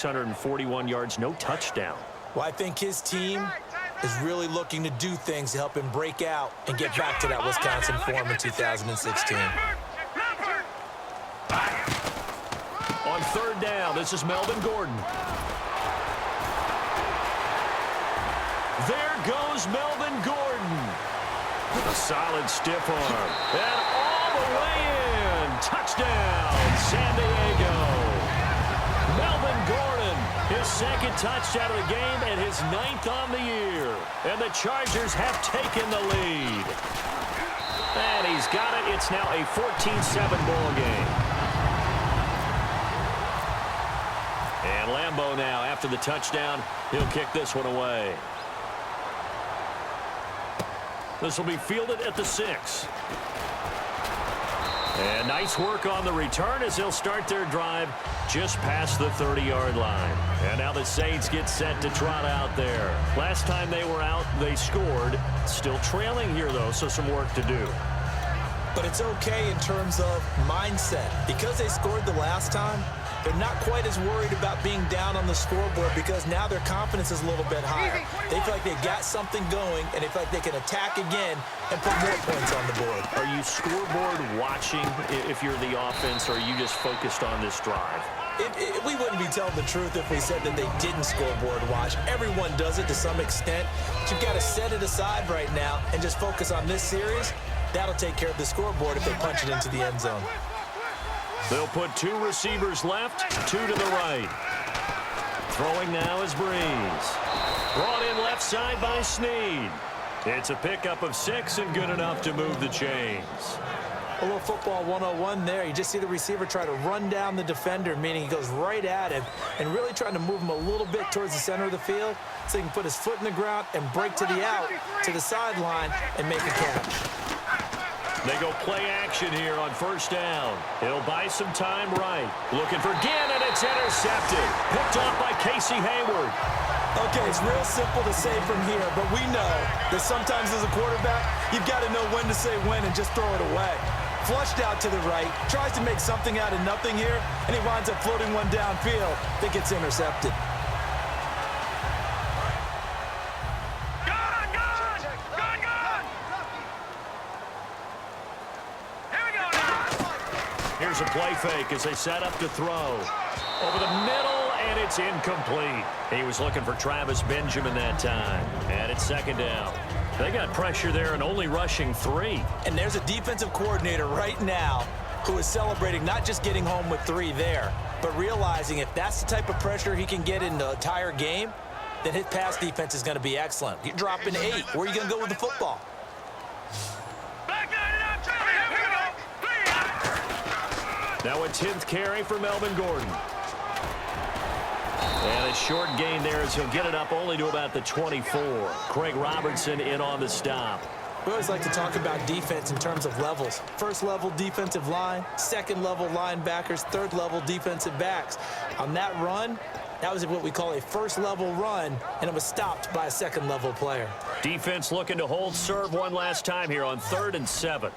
641 yards, no touchdown. Well, I think his team is really looking to do things to help him break out and get back to that Wisconsin form in 2016. On third down, this is Melvin Gordon. There goes Melvin Gordon. A solid stiff arm. And all the way in. Touchdown, San Diego. Melvin Gordon, his second touchdown of the game and his 9th on the year. And the Chargers have taken the lead. And he's got it. It's now a 14-7 ball game. And Lambeau now, after the touchdown, he'll kick this one away. This will be fielded at the 6. And nice work on the return as they'll start their drive just past the 30-yard line. And now the Saints get set to trot out there. Last time they were out, they scored. Still trailing here, though, so some work to do. But it's okay in terms of mindset. Because they scored the last time, they're not quite as worried about being down on the scoreboard because now their confidence is a little bit higher. They feel like they got something going, and they feel like they can attack again and put more points on the board. Are you scoreboard watching if you're the offense, or are you just focused on this drive? We wouldn't be telling the truth if we said that they didn't scoreboard watch. Everyone does it to some extent. But you've got to set it aside right now and just focus on this series. That'll take care of the scoreboard if they punch it into the end zone. They'll put 2 receivers left, 2 to the right. Throwing now is Breeze. Brought in left side by Snead. It's a pickup of 6 and good enough to move the chains. A little football 101 there. You just see the receiver try to run down the defender, meaning he goes right at him and really trying to move him a little bit towards the center of the field so he can put his foot in the ground and break to the out, to the sideline, and make a catch. They go play action here on first down. He'll buy some time right. Looking for Ginn, and it's intercepted. Picked off by Casey Hayward. Okay, it's real simple to say from here, but we know that sometimes as a quarterback, you've got to know when to say when and just throw it away. Flushed out to the right, tries to make something out of nothing here, and he winds up floating one downfield that gets intercepted. Here's a play fake as they set up to throw. Over the middle, and it's incomplete. He was looking for Travis Benjamin that time. And it's second down. They got pressure there and only rushing 3. And there's a defensive coordinator right now who is celebrating not just getting home with 3 there, but realizing if that's the type of pressure he can get in the entire game, then his pass defense is going to be excellent. You're dropping 8. Where are you going to go with the football? Now a 10th carry for Melvin Gordon. And a short gain there as he'll get it up only to about the 24. Craig Robertson in on the stop. We always like to talk about defense in terms of levels. First level defensive line, second level linebackers, third level defensive backs. On that run, that was what we call a first level run, and it was stopped by a second level player. Defense looking to hold serve one last time here on 3rd and 7.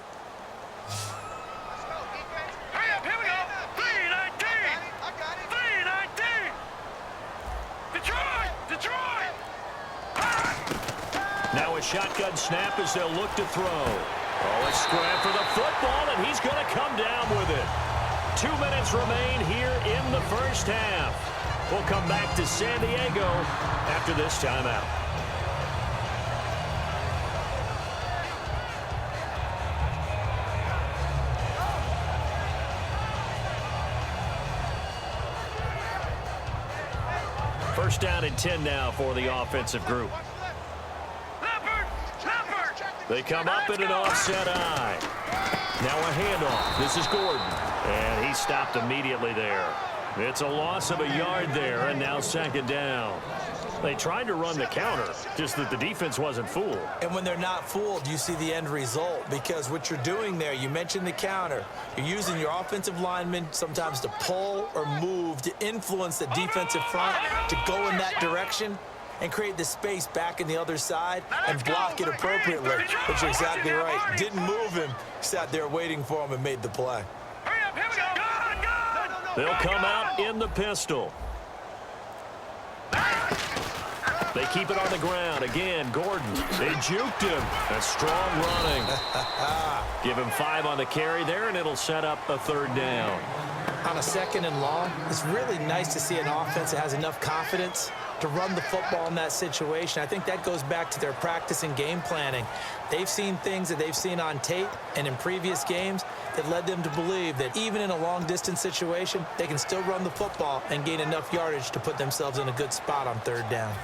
Now a shotgun snap as they'll look to throw. Oh, a scrap for the football, and he's going to come down with it. 2 minutes remain here in the first half. We'll come back to San Diego after this timeout. First down and 10 now for the offensive group. They come up in an offset eye. Now a handoff. This is Gordon. And he stopped immediately there. It's a loss of a yard there, and now second down. They tried to run the counter, just that the defense wasn't fooled. And when they're not fooled, you see the end result, because what you're doing there, you mentioned the counter. You're using your offensive linemen sometimes to pull or move to influence the defensive front to go in that direction and create the space back in the other side and block it appropriately. But you're exactly right. Didn't move him. Sat there waiting for him and made the play. They'll come out in the pistol. They keep it on the ground. Again, Gordon. They juked him. That's strong running. Give him 5 on the carry there, and it'll set up a 3rd down. On a 2nd and long, it's really nice to see an offense that has enough confidence to run the football in that situation. I think that goes back to their practice and game planning. They've seen things that they've seen on tape and in previous games that led them to believe that even in a long-distance situation, they can still run the football and gain enough yardage to put themselves in a good spot on 3rd down.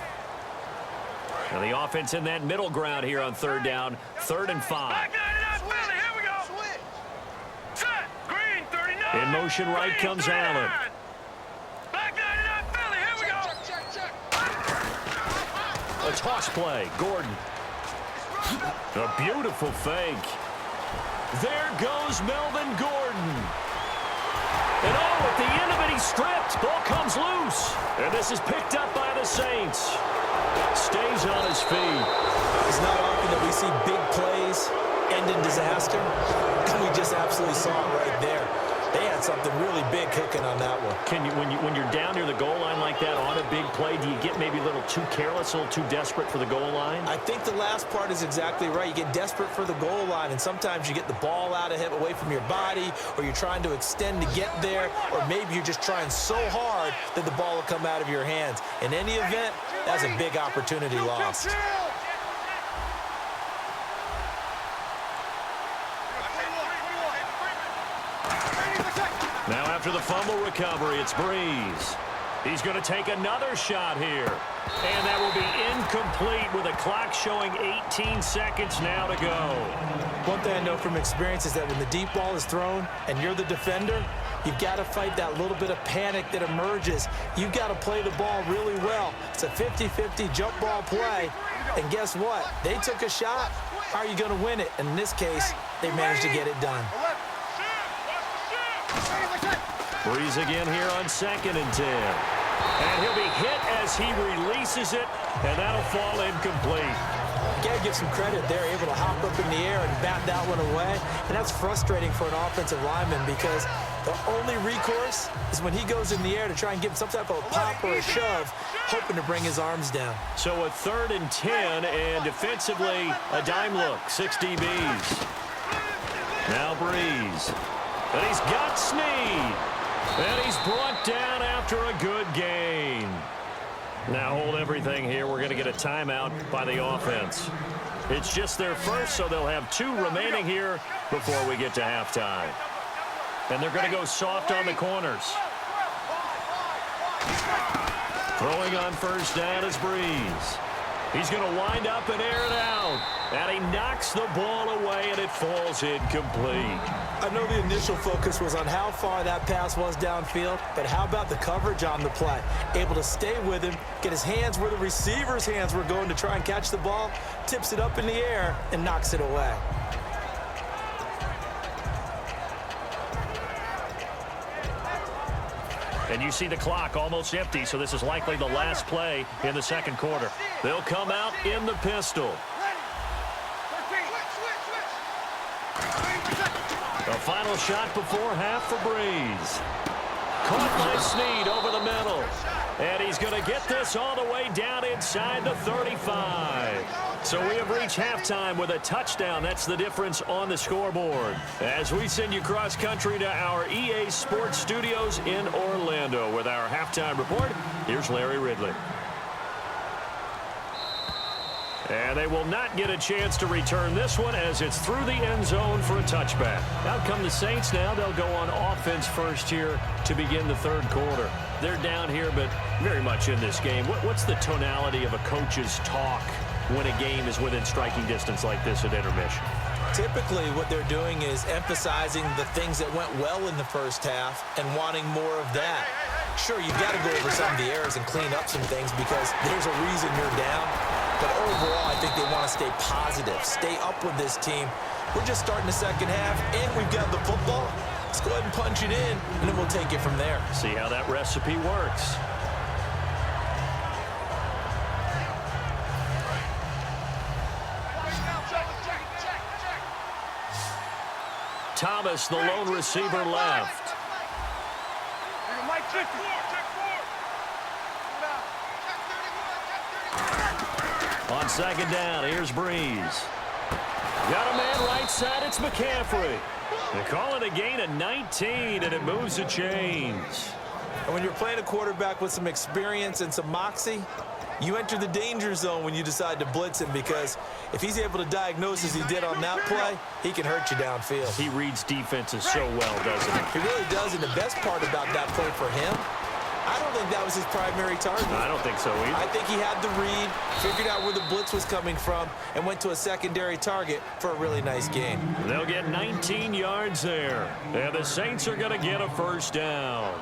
Now the offense in that middle ground here on 3rd down, 3rd and 5. In motion right comes Allen. A toss play, Gordon. A beautiful fake. There goes Melvin Gordon. And at the end of it, he's stripped. Ball comes loose. And this is picked up by the Saints. Stays on his feet. It's not often that we see big plays end in disaster. And we just absolutely saw it right there. They had something really big cooking on that one. When you're down near the goal line like that on a big play, do you get maybe a little too careless, a little too desperate for the goal line? I think the last part is exactly right. You get desperate for the goal line, and sometimes you get the ball out of him away from your body, or you're trying to extend to get there, or maybe you're just trying so hard that the ball will come out of your hands. In any event, that's a big opportunity lost. Now after the fumble recovery, it's Breeze. He's going to take another shot here. And that will be incomplete with a clock showing 18 seconds now to go. One thing I know from experience is that when the deep ball is thrown and you're the defender, you've got to fight that little bit of panic that emerges. You've got to play the ball really well. It's a 50-50 jump ball play. And guess what? They took a shot. How are you going to win it? And in this case, they managed to get it done. Breeze again here on 2nd and 10. And he'll be hit as he releases it, and that'll fall incomplete. You got to give some credit there, able to hop up in the air and bat that one away. And that's frustrating for an offensive lineman because the only recourse is when he goes in the air to try and give some type of a pop or a shove, hoping to bring his arms down. So a 3rd and 10, and defensively, a dime look, 6 DBs. Now Breeze. And he's got Snead. And he's brought down after a good gain. Now hold everything here. We're going to get a timeout by the offense. It's just their first, so they'll have 2 remaining here before we get to halftime. And they're going to go soft on the corners. Throwing on 1st down is Breeze. He's going to wind up and air it out. And he knocks the ball away, and it falls incomplete. I know the initial focus was on how far that pass was downfield, but how about the coverage on the play? Able to stay with him, get his hands where the receiver's hands were going to try and catch the ball, tips it up in the air, and knocks it away. And you see the clock almost empty, so this is likely the last play in the 2nd quarter. They'll come out in the pistol. The final shot before half for Breeze. Caught by Snead over the middle. And he's going to get this all the way down inside the 35. So we have reached halftime with a touchdown. That's the difference on the scoreboard. As we send you cross-country to our EA Sports Studios in Orlando with our halftime report, here's Larry Ridley. And they will not get a chance to return this one as it's through the end zone for a touchback. Out come the Saints now. They'll go on offense first here to begin the 3rd quarter. They're down here, but very much in this game. What's the tonality of a coach's talk when a game is within striking distance like this at intermission? Typically, what they're doing is emphasizing the things that went well in the first half and wanting more of that. Sure, you've got to go over some of the errors and clean up some things because there's a reason you're down. But overall, I think they want to stay positive, stay up with this team. We're just starting the 2nd half, and we've got the football. Let's go ahead and punch it in, and then we'll take it from there. See how that recipe works. Thomas, the lone receiver, left. On second down, here's Breeze. Got a man right side, it's McCaffrey. They call it a gain of 19, and it moves the chains. And when you're playing a quarterback with some experience and some moxie, you enter the danger zone when you decide to blitz him, because if he's able to diagnose as he did on that play, he can hurt you downfield. He reads defenses so well, doesn't he? He really does, and the best part about that play for him, I don't think that was his primary target. I don't think so either. I think he had the read, figured out where the blitz was coming from, and went to a secondary target for a really nice gain. They'll get 19 yards there, and the Saints are going to get a first down.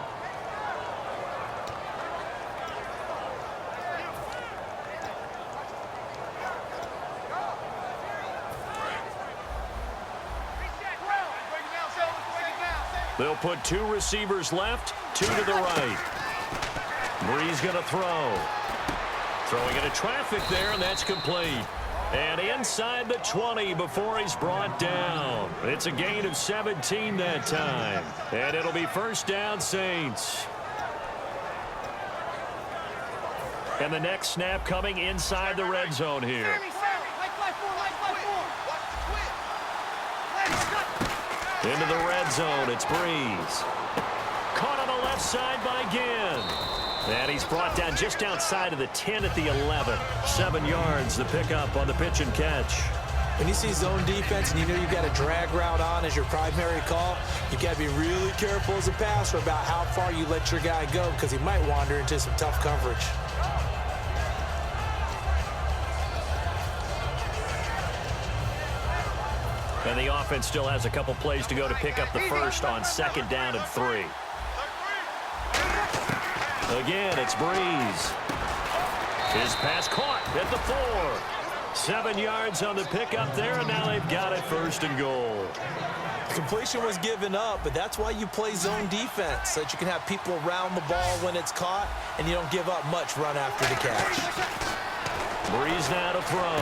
They'll put 2 receivers left, 2 to the right. Breeze going to throw. Throwing into traffic there, and that's complete. And inside the 20 before he's brought down. It's a gain of 17 that time. And it'll be first down, Saints. And the next snap coming inside the red zone here. Into the red zone, it's Breeze. Caught on the left side by Ginn. And he's brought down just outside of the 10 at the 11. 7 yards, the pickup on the pitch and catch. When you see zone defense and you know you've got a drag route on as your primary call, you've got to be really careful as a passer about how far you let your guy go, because he might wander into some tough coverage. And the offense still has a couple plays to go to pick up the first on second down and 3. Again, it's Breeze. His pass caught at the 4. 7 yards on the pickup there, and now they've got it first and goal. Completion was given up, but that's why you play zone defense, so that you can have people around the ball when it's caught, and you don't give up much run after the catch. Breeze now to throw.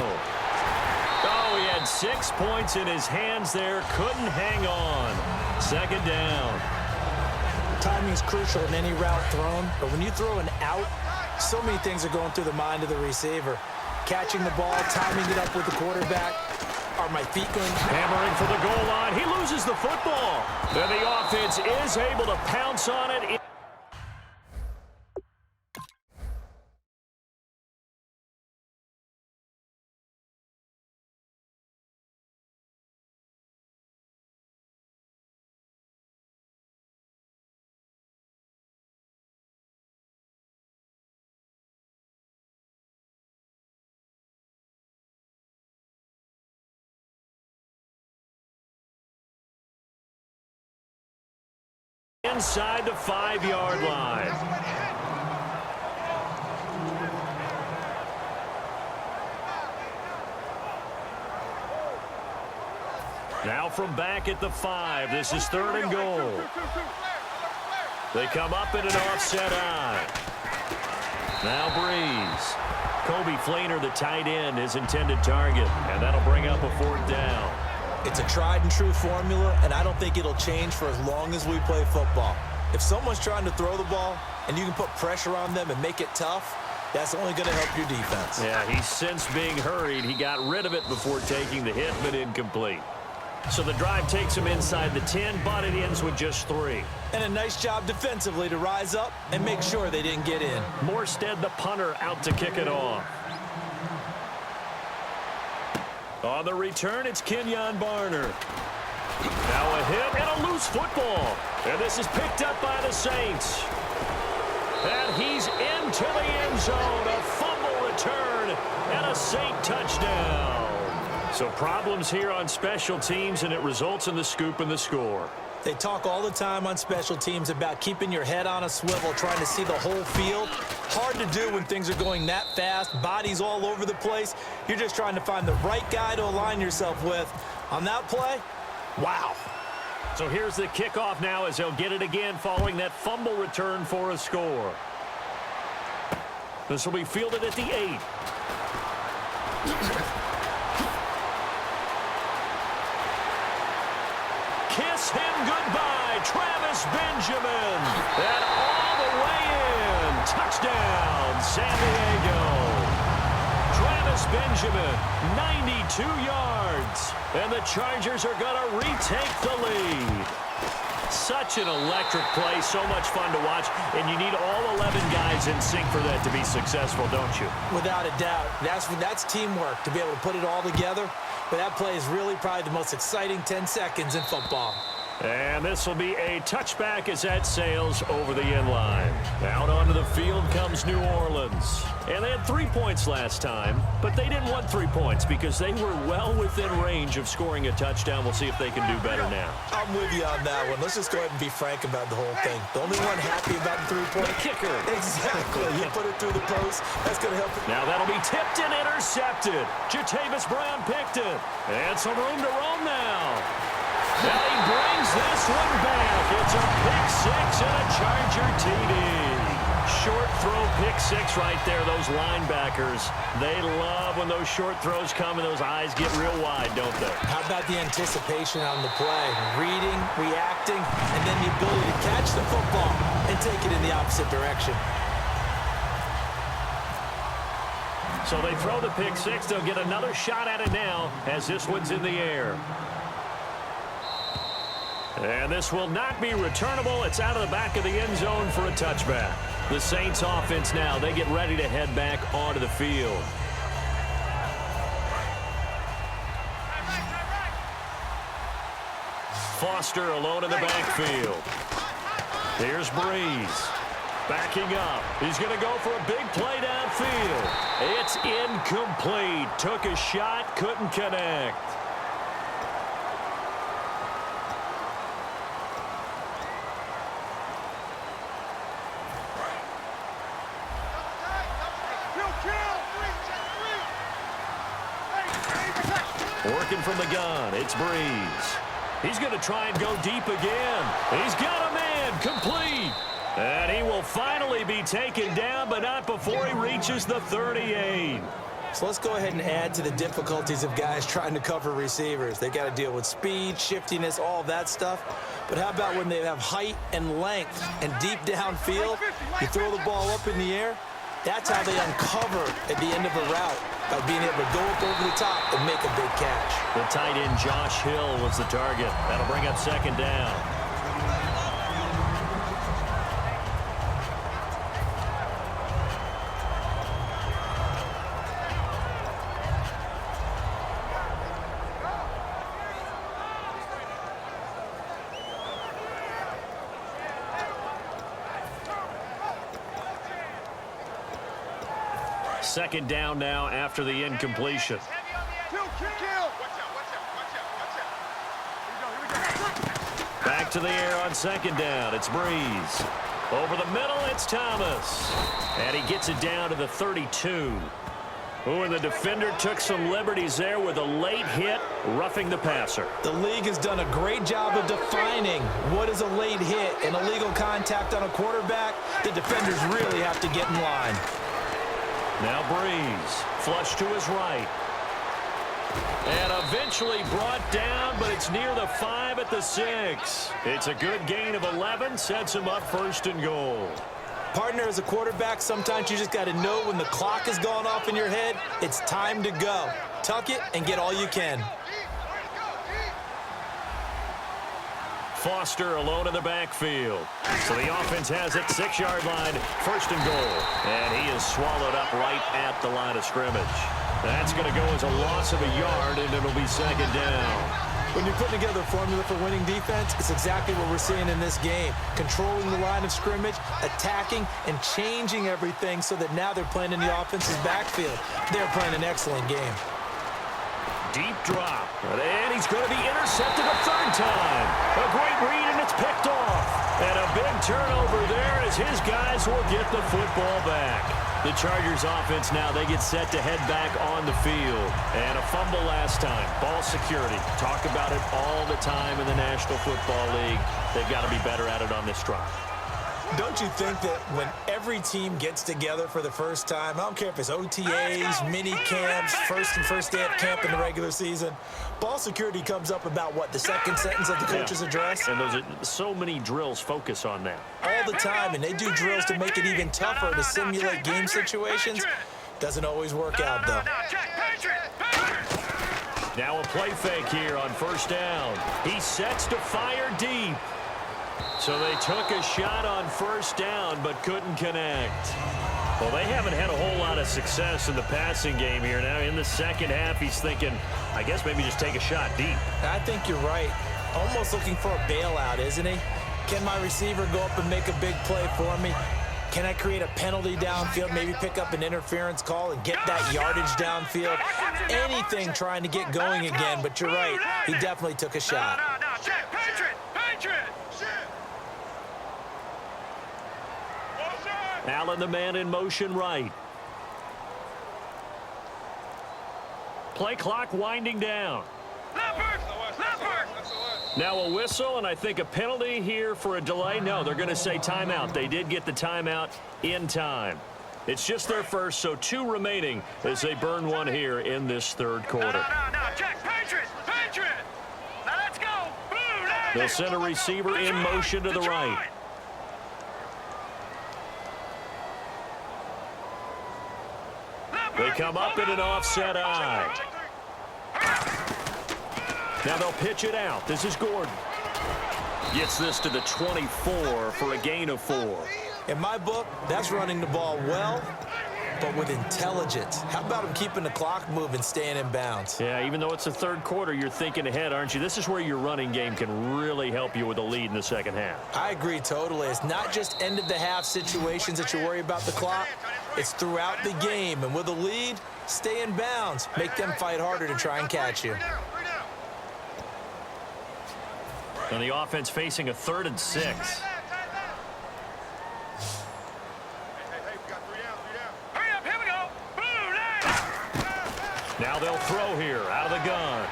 Oh, he had 6 points in his hands there. Couldn't hang on. Second down. Timing is crucial in any route thrown, but when you throw an out, so many things are going through the mind of the receiver. Catching the ball, timing it up with the quarterback. Are my feet going? Hammering for the goal line. He loses the football. And the offense is able to pounce on it. Inside the 5-yard line. Now from back at the 5, this is 3rd and goal. They come up in an offset eye. Now Breeze. Kobe Flainer, the tight end, his intended target, and that'll bring up a 4th down. It's a tried and true formula, and I don't think it'll change for as long as we play football. If someone's trying to throw the ball and you can put pressure on them and make it tough, that's only going to help your defense. Yeah, he's since being hurried. He got rid of it before taking the hit, but incomplete. So the drive takes him inside the 10, but it ends with just 3. And a nice job defensively to rise up and make sure they didn't get in. Morstead, the punter, out to kick it off. On the return, it's Kenyon Barner. Now a hit and a loose football. And this is picked up by the Saints. And he's into the end zone. A fumble return and a Saint touchdown. So problems here on special teams, and it results in the scoop and the score. They talk all the time on special teams about keeping your head on a swivel, trying to see the whole field. Hard to do when things are going that fast, bodies all over the place. You're just trying to find the right guy to align yourself with. On that play, wow. So here's the kickoff now as they'll get it again following that fumble return for a score. This will be fielded at the 8. Kiss him goodbye, Travis Benjamin. And all the way in. Touchdown, San Diego. Travis Benjamin, 92 yards. And the Chargers are going to retake the lead. Such an electric play, so much fun to watch, and you need all 11 guys in sync for that to be successful, don't you? Without a doubt. That's teamwork, to be able to put it all together. But that play is really probably the most exciting 10 seconds in football. And this will be a touchback as that sails over the end line. Out onto the field comes New Orleans. And they had 3 points last time, but they didn't want 3 points because they were well within range of scoring a touchdown. We'll see if they can do better now. I'm with you on that one. Let's just go ahead and be frank about the whole thing. The only one happy about the three-point kicker. Exactly. You put it through the post. That's going to help it. Now that'll be tipped and intercepted. Jatavis Brown picked it. And some room to roam now. And he brings this one back. It's a pick six and a Charger TD. Short throw pick six right there. Those linebackers, they love when those short throws come and those eyes get real wide, don't they? How about the anticipation on the play? Reading, reacting, and then the ability to catch the football and take it in the opposite direction. So they throw the pick six. They'll get another shot at it now as this one's in the air. And this will not be returnable. It's out of the back of the end zone for a touchback. The Saints offense now, they get ready to head back onto the field. Foster alone in the backfield. Here's Breeze. Backing up. He's going to go for a big play downfield. It's incomplete. Took a shot, couldn't connect. Working from the gun, it's Breeze. He's going to try and go deep again. He's got a man, complete. And he will finally be taken down, but not before he reaches the 38. So let's go ahead and add to the difficulties of guys trying to cover receivers. They got to deal with speed, shiftiness, all of that stuff. But how about when they have height and length and deep downfield? You throw the ball up in the air. That's how they uncover at the end of a route, by being able to go up over the top and make a big catch. The tight end Josh Hill was the target. That'll bring up second down. Second down now after the incompletion. Back to the air on second down. It's Breeze. Over the middle, it's Thomas. And he gets it down to the 32. Ooh, and the defender took some liberties there with a late hit, roughing the passer. The league has done a great job of defining what is a late hit and illegal contact on a quarterback. The defenders really have to get in line. Now Breeze, flush to his right. And eventually brought down, but it's near the 5 at the 6. It's a good gain of 11, sets him up first and goal. Partner, as a quarterback, sometimes you just got to know when the clock has gone off in your head, it's time to go. Tuck it and get all you can. Foster alone in the backfield. So the offense has it, 6-yard line, first and goal. And he is swallowed up right at the line of scrimmage. That's going to go as a loss of a yard, and it'll be second down. When you're putting together a formula for winning defense, it's exactly what we're seeing in this game. Controlling the line of scrimmage, attacking, and changing everything so that now they're playing in the offense's backfield. They're playing an excellent game. Deep drop, and he's going to be intercepted a third time. A great read, and it's picked off. And a big turnover there as his guys will get the football back. The Chargers offense now, they get set to head back on the field. And a fumble last time. Ball security. Talk about it all the time in the National Football League. They've got to be better at it on this drive. Don't you think that when every team gets together for the first time, I don't care if it's OTAs, mini camps, first day at camp in the regular season, ball security comes up about, what, the second sentence of the coach's address? And those are so many drills focus on that. All the time, and they do drills to make it even tougher to simulate game situations. Doesn't always work out, though. Now a play fake here on first down. He sets to fire deep. So they took a shot on first down but couldn't connect. Well, they haven't had a whole lot of success in the passing game here. Now in the second half, he's thinking, I guess maybe just take a shot deep. I think you're right. Almost looking for a bailout, isn't he? Can my receiver go up and make a big play for me? Can I create a penalty downfield, maybe pick up an interference call and get that yardage downfield? Anything trying to get going again, but you're right. He definitely took a shot. Allen, the man in motion right. Play clock winding down. Now a whistle, and I think a penalty here for a delay. No, they're going to say timeout. They did get the timeout in time. It's just their first, so 2 remaining as they burn one here in this third quarter. They'll send a receiver in motion to the right. They come up in an offset eye. Now they'll pitch it out. This is Gordon. Gets this to the 24 for a gain of 4. In my book, that's running the ball well, but with intelligence. How about him keeping the clock moving, staying in bounds? Yeah, even though it's the third quarter, you're thinking ahead, aren't you? This is where your running game can really help you with a lead in the second half. I agree totally. It's not just end-of-the-half situations that you worry about the clock. It's throughout the game. And with a lead, stay in bounds. Make them fight harder to try and catch you. And the offense facing a 3rd and 6. Now they'll throw here out of the gun.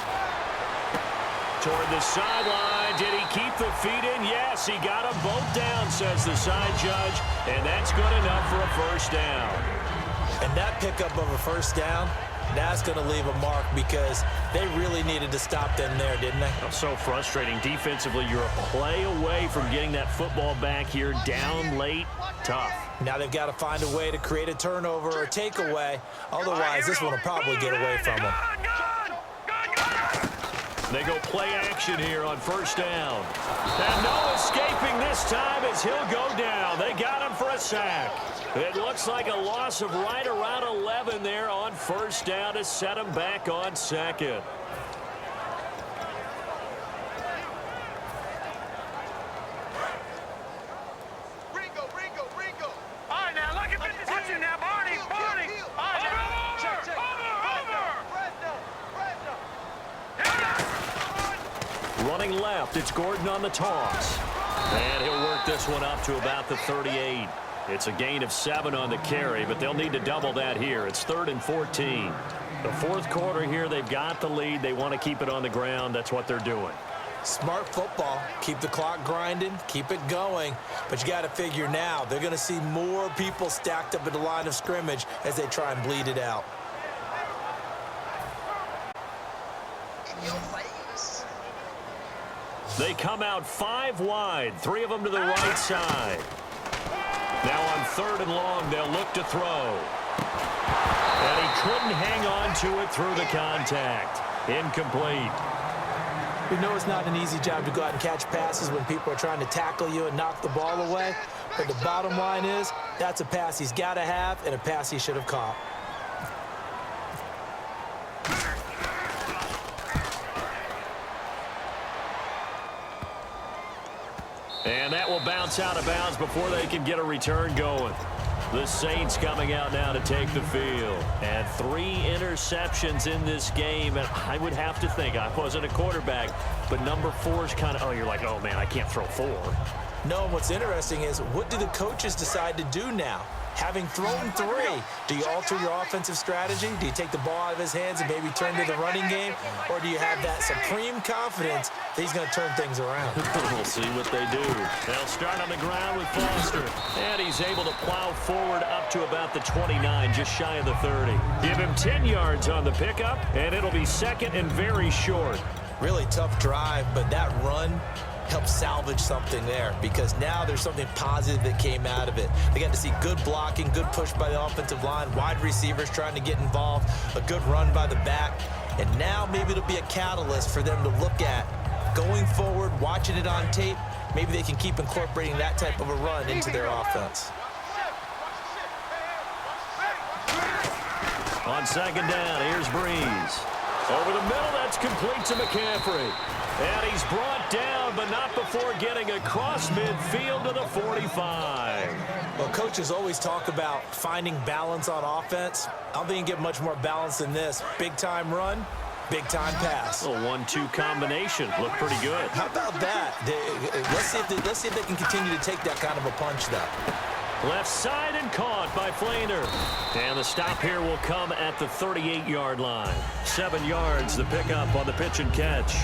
Toward the sideline. Did he keep the feet in? Yes, he got them both down, says the side judge. And that's good enough for a first down. And that pickup of a first down, that's going to leave a mark because they really needed to stop them there, didn't they? Oh, so frustrating. Defensively, you're a play away from getting that football back here down late. Tough. Now they've got to find a way to create a turnover or takeaway. Otherwise, this one will probably get away from them. They go play action here on first down. And no escaping this time as he'll go down. They got him for a sack. It looks like a loss of right around 11 there on first down to set him back on second. Running left, it's Gordon on the toss. And he'll work this one up to about the 38. It's a gain of 7 on the carry, but they'll need to double that here. It's 3rd and 14. The fourth quarter here, they've got the lead. They want to keep it on the ground. That's what they're doing. Smart football. Keep the clock grinding. Keep it going. But you got to figure now, they're going to see more people stacked up at the line of scrimmage as they try and bleed it out. They come out 5 wide, 3 of them to the right side. Now on 3rd and long, they'll look to throw. And he couldn't hang on to it through the contact. Incomplete. We know it's not an easy job to go out and catch passes when people are trying to tackle you and knock the ball away. But the bottom line is, that's a pass he's got to have and a pass he should have caught. And that will bounce out of bounds before they can get a return going. The Saints coming out now to take the field. And 3 interceptions in this game. And I would have to think, I wasn't a quarterback, but number 4 is kind of, oh, you're like, oh, man, I can't throw 4. No, and what's interesting is, what do the coaches decide to do now? Having thrown 3, do you alter your offensive strategy? Do you take the ball out of his hands and maybe turn to the running game? Or do you have that supreme confidence that he's going to turn things around? We'll see what they do. They'll start on the ground with Foster. And he's able to plow forward up to about the 29, just shy of the 30. Give him 10 yards on the pickup, and it'll be 2nd and very short. Really tough drive, but that run helped salvage something there because now there's something positive that came out of it. They got to see good blocking, good push by the offensive line, wide receivers trying to get involved, a good run by the back, and now maybe it'll be a catalyst for them to look at going forward, watching it on tape. Maybe they can keep incorporating that type of a run into their offense. On second down, here's Breeze. Over the middle, that's complete to McCaffrey. And he's brought down, but not before getting across midfield to the 45. Well, coaches always talk about finding balance on offense. I don't think you can get much more balance than this. Big-time run, big-time pass. A 1-2 combination. Looked pretty good. How about that? Let's see if they can continue to take that kind of a punch, though. Left side and caught by Flainer. And the stop here will come at the 38-yard line. 7 yards the pickup on the pitch and catch.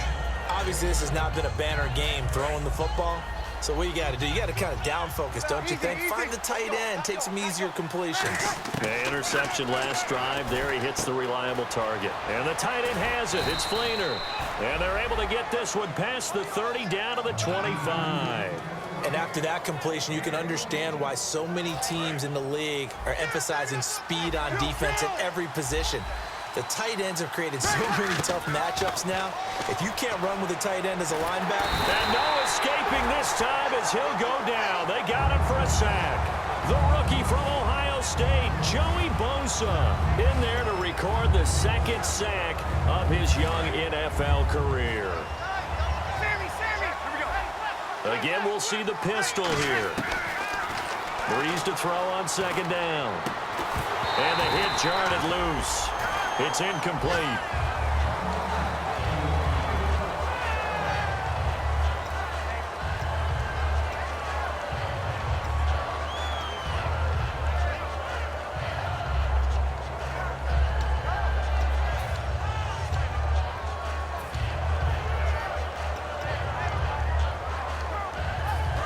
Obviously, this has not been a banner game throwing the football. So what you got to do, you got to kind of down focus, don't you think? Find the tight end, take some easier completions. Okay, interception last drive. There he hits the reliable target. And the tight end has it. It's Flainer. And they're able to get this one past the 30 down to the 25. And after that completion, you can understand why so many teams in the league are emphasizing speed on defense at every position. The tight ends have created so many tough matchups now. If you can't run with a tight end as a linebacker. And no escaping this time as he'll go down. They got him for a sack. The rookie from Ohio State, Joey Bosa, in there to record the second sack of his young NFL career. Again, we'll see the pistol here. Breeze to throw on second down. And the hit jarred it loose. It's incomplete.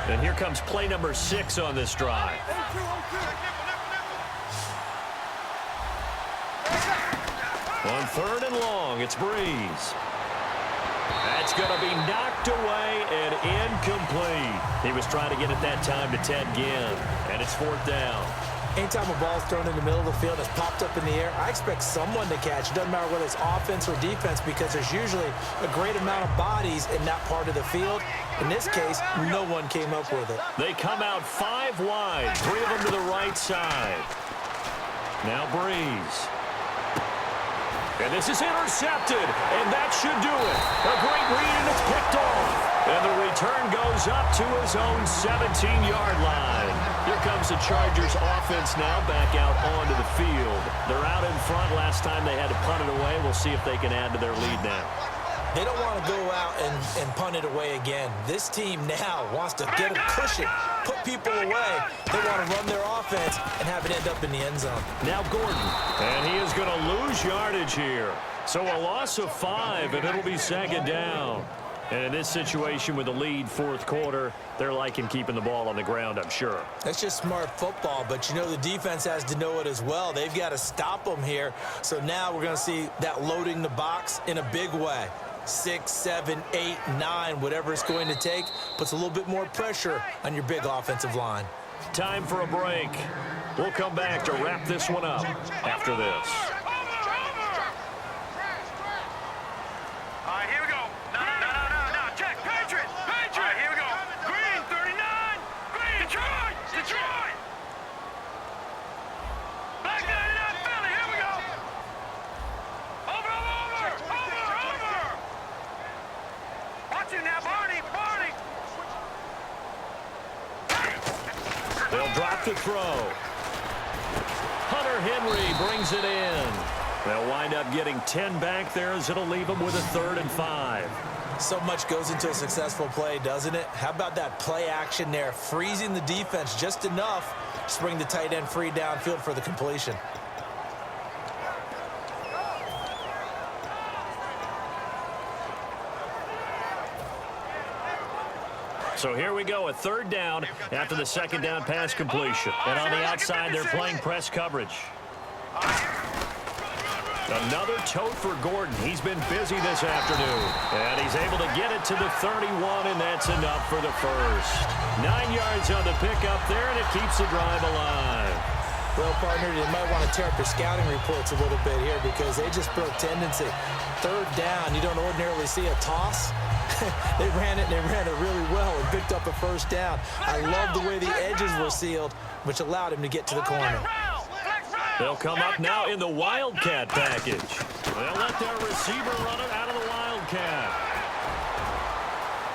And here comes play number 6 on this drive. On third and long, it's Breeze. That's going to be knocked away and incomplete. He was trying to get it that time to Ted Ginn, and it's fourth down. Anytime a ball's thrown in the middle of the field, it's popped up in the air, I expect someone to catch. It doesn't matter whether it's offense or defense because there's usually a great amount of bodies in that part of the field. In this case, no one came up with it. They come out 5 wide, 3 of them to the right side. Now Breeze. And this is intercepted, and that should do it. A great read, and it's picked off. And the return goes up to his own 17-yard line. Here comes the Chargers offense now back out onto the field. They're out in front. Last time they had to punt it away. We'll see if they can add to their lead now. They don't want to go out and punt it away again. This team now wants to get it, push it, put people away. They want to run their offense and have it end up in the end zone. Now Gordon. And he is going to lose yardage here. So a loss of 5, and it'll be second down. And in this situation with the lead fourth quarter, they're liking keeping the ball on the ground, I'm sure. That's just smart football, but you know the defense has to know it as well. They've got to stop them here. So now we're going to see that loading the box in a big way. 6, 7, 8, 9, whatever it's going to take, puts a little bit more pressure on your big offensive line. Time for a break. We'll come back to wrap this one up after this. All right, here we go. No. Check. Patriot. All right, here we go. Green, 39. Green. Detroit. Black 99, Philly. Here we go. Over. Watch it now, Barney. They'll drop the throw. Hunter Henry brings it in. They'll wind up getting 10 back there as it'll leave them with a 3rd and 5. So much goes into a successful play, doesn't it? How about that play action there, freezing the defense just enough to bring the tight end free downfield for the completion. So here we go, a 3rd down after the 2nd down pass completion. And on the outside, they're playing press coverage. Another tote for Gordon. He's been busy this afternoon. And he's able to get it to the 31, and that's enough for the first. 9 yards on the pickup there, and it keeps the drive alive. Well, partner, you might want to tear up your scouting reports a little bit here because they just broke tendency. Third down, you don't ordinarily see a toss. They ran it, and they ran it really well and picked up a first down. I love the way the edges were sealed, which allowed him to get to the corner. They'll come up now in the Wildcat package. They'll let their receiver run it out of the Wildcat.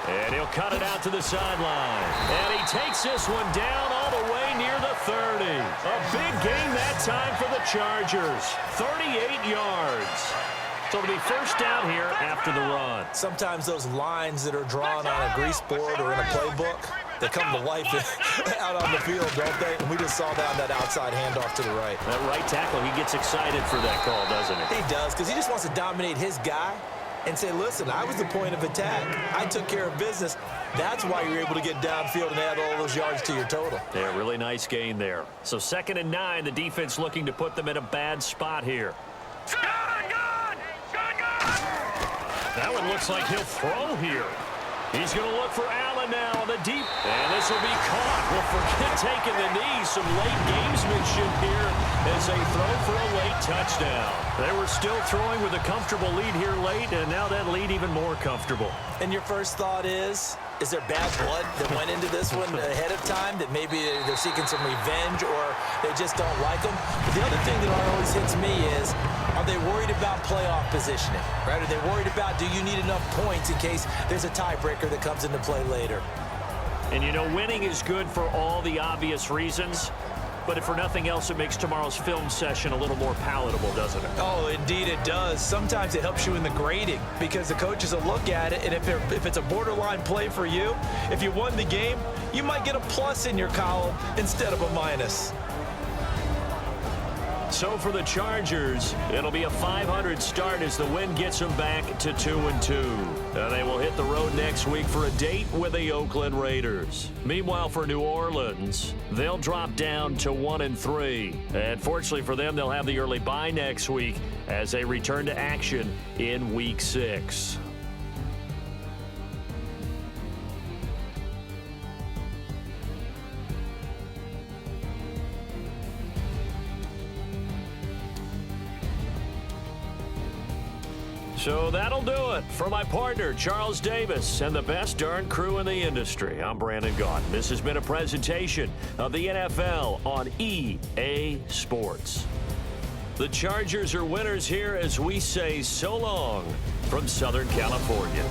And he'll cut it out to the sideline. And he takes this one down all the way near the 30. A big gain that time for the Chargers. 38 yards. So it'll be first down here after the run. Sometimes those lines that are drawn on a grease board or in a playbook, they come to life out on the field, don't they? And we just saw that on that outside handoff to the right. That right tackle, he gets excited for that call, doesn't he? He does, because he just wants to dominate his guy and say, listen, I was the point of attack. I took care of business. That's why you're able to get downfield and add all those yards to your total. Yeah, really nice gain there. So 2nd and 9, the defense looking to put them in a bad spot here. That one looks like he'll throw here. He's going to look for Allen now on the deep. And this will be caught. Well, forget taking the knee. Some late gamesmanship here as they throw for a late touchdown. They were still throwing with a comfortable lead here late, and now that lead even more comfortable. And your first thought is there bad blood that went into this one ahead of time, that maybe they're seeking some revenge or they just don't like them? But the other thing that always hits me is, are they worried about playoff positioning? Right? Are they worried about, do you need enough points in case there's a tiebreaker that comes into play later? And, you know, winning is good for all the obvious reasons. But if for nothing else, it makes tomorrow's film session a little more palatable, doesn't it? Oh, indeed it does. Sometimes it helps you in the grading because the coaches will look at it, and if it's a borderline play for you, if you won the game, you might get a plus in your column instead of a minus. So for the Chargers, it'll be a 500 start as the win gets them back to 2-2. They will hit the road next week for a date with the Oakland Raiders. Meanwhile, for New Orleans, they'll drop down to 1-3. And fortunately for them, they'll have the early bye next week as they return to action in Week 6. So that'll do it. For my partner, Charles Davis, and the best darn crew in the industry, I'm Brandon Gaudin. This has been a presentation of the NFL on EA Sports. The Chargers are winners here as we say so long from Southern California.